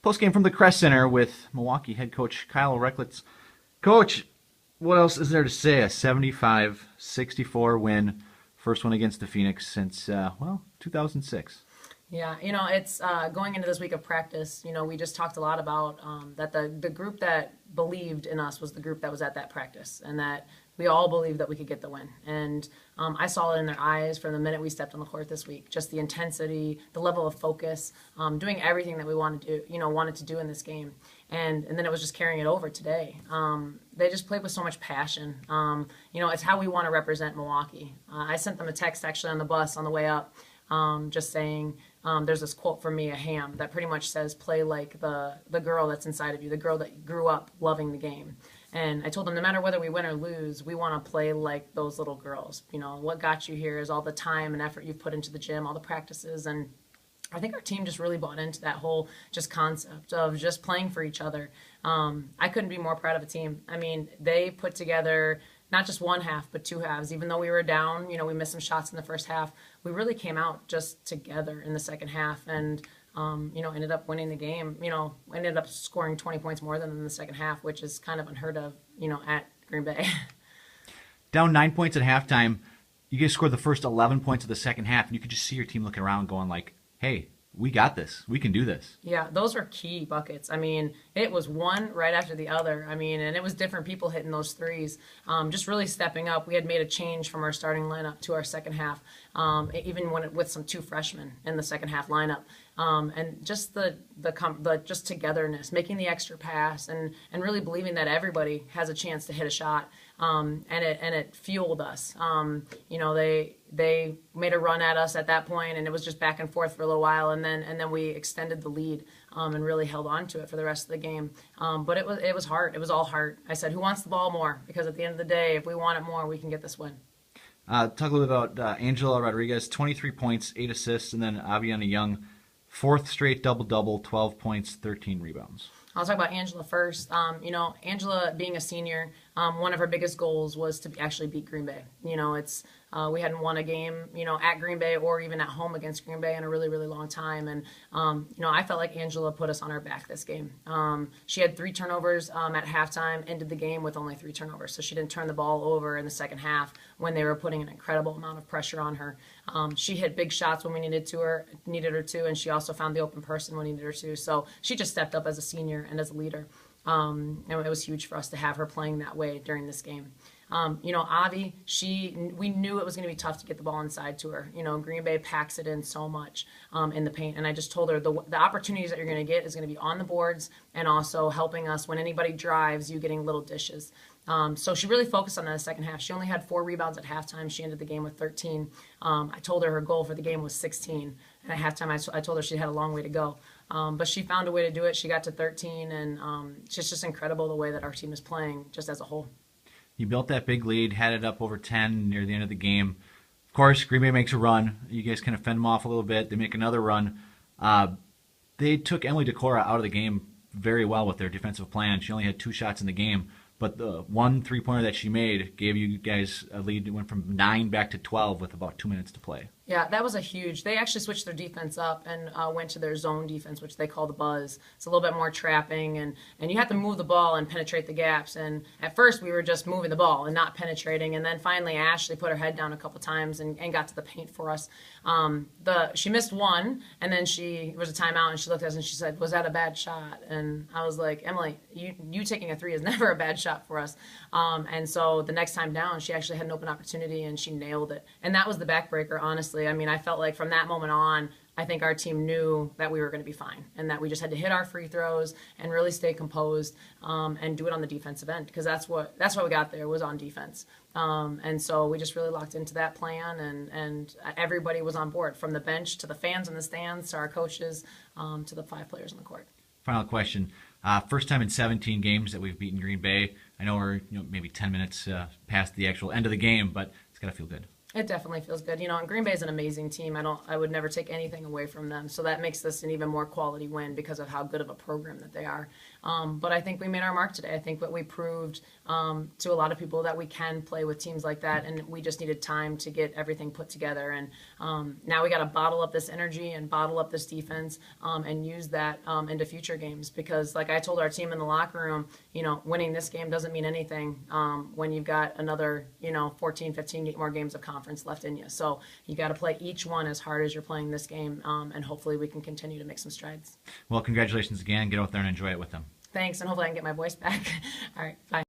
Postgame from the Kress Center with Milwaukee head coach Kyle Rechlicz. Coach, what else is there to say? A 75-64 win, first one against the Phoenix since, 2006. Yeah, it's going into this week of practice. We just talked a lot about that the group that believed in us was the group that was at that practice, and that we all believed that we could get the win. And I saw it in their eyes from the minute we stepped on the court this week. Just the intensity, the level of focus, doing everything that we wanted to do in this game. And then it was just carrying it over today. They just played with so much passion. It's how we want to represent Milwaukee. I sent them a text actually on the bus on the way up, just saying, there's this quote from Mia Hamm that pretty much says, play like the girl that's inside of you, the girl that grew up loving the game. And I told them no matter whether we win or lose, we want to play like those little girls. What got you here is all the time and effort you've put into the gym, all the practices. And I think our team just really bought into that whole just concept of just playing for each other. I couldn't be more proud of a team. I mean, they put together not just one half, but two halves. Even though we were down, we missed some shots in the first half. We really came out just together in the second half and, ended up winning the game. Ended up scoring 20 points more than in the second half, which is kind of unheard of, at Green Bay. Down 9 points at halftime, you guys scored the first 11 points of the second half, and you could just see your team looking around going like, hey, we got this. We can do this. Yeah, those were key buckets. I mean, it was one right after the other. I mean, and it was different people hitting those threes. Just really stepping up. We had made a change from our starting lineup to our second half, even with some two freshmen in the second half lineup. And just the just togetherness, making the extra pass, and really believing that everybody has a chance to hit a shot. And it fueled us. They made a run at us at that point, and it was just back and forth for a little while, and then we extended the lead and really held on to it for the rest of the game. But it was hard. It was all heart. I said, who wants the ball more? Because at the end of the day, if we want it more, we can get this win. Talk a little bit about Angela Rodriguez, 23 points, 8 assists, and then Aviana Young, fourth straight double-double, 12 points, 13 rebounds. I'll talk about Angela first. Angela being a senior, one of her biggest goals was to actually beat Green Bay. We hadn't won a game, at Green Bay or even at home against Green Bay in a really, really long time. And, I felt like Angela put us on our back this game. She had 3 turnovers at halftime, ended the game with only 3 turnovers. So she didn't turn the ball over in the second half when they were putting an incredible amount of pressure on her. She hit big shots when we needed her to, and she also found the open person when we needed her to. So she just stepped up as a senior and as a leader. And it was huge for us to have her playing that way during this game. Avi, we knew it was going to be tough to get the ball inside to her. Green Bay packs it in so much in the paint. And I just told her the opportunities that you're going to get is going to be on the boards and also helping us when anybody drives, you getting little dishes. So she really focused on that in the second half. She only had 4 rebounds at halftime. She ended the game with 13. I told her goal for the game was 16. And at halftime, I told her she had a long way to go. But she found a way to do it. She got to 13, and it's just incredible the way that our team is playing just as a whole. You built that big lead, had it up over 10 near the end of the game. Of course, Green Bay makes a run. You guys kind of fend them off a little bit. They make another run. They took Emily DeCora out of the game very well with their defensive plan. She only had 2 shots in the game, but the one three-pointer that she made gave you guys a lead. It went from 9 back to 12 with about 2 minutes to play. Yeah, that was a huge. They actually switched their defense up and went to their zone defense, which they call the buzz. It's a little bit more trapping, and you have to move the ball and penetrate the gaps. And at first, we were just moving the ball and not penetrating. And then finally, Ashley put her head down a couple times and got to the paint for us. She missed one, and then it was a timeout, and she looked at us and she said, "Was that a bad shot?" And I was like, "Emily, you taking a 3 is never a bad shot for us." And so the next time down, she actually had an open opportunity and she nailed it. And that was the backbreaker, honestly. I mean, I felt like from that moment on, I think our team knew that we were going to be fine and that we just had to hit our free throws and really stay composed and do it on the defensive end, because that's why we got there, was on defense. And so we just really locked into that plan, and everybody was on board, from the bench to the fans in the stands to our coaches to the 5 players on the court. Final question. First time in 17 games that we've beaten Green Bay. I know we're maybe 10 minutes past the actual end of the game, but it's got to feel good. It definitely feels good. And Green Bay is an amazing team. I would never take anything away from them. So that makes this an even more quality win because of how good of a program that they are. But I think we made our mark today. I think what we proved to a lot of people that we can play with teams like that, and we just needed time to get everything put together. And now we got to bottle up this energy and bottle up this defense and use that into future games. Because like I told our team in the locker room, winning this game doesn't mean anything when you've got another, 14, 15 more games of conference left in you. So you got to play each one as hard as you're playing this game, and hopefully we can continue to make some strides. Well, congratulations again. Get out there and enjoy it with them. Thanks, and hopefully I can get my voice back. All right, bye.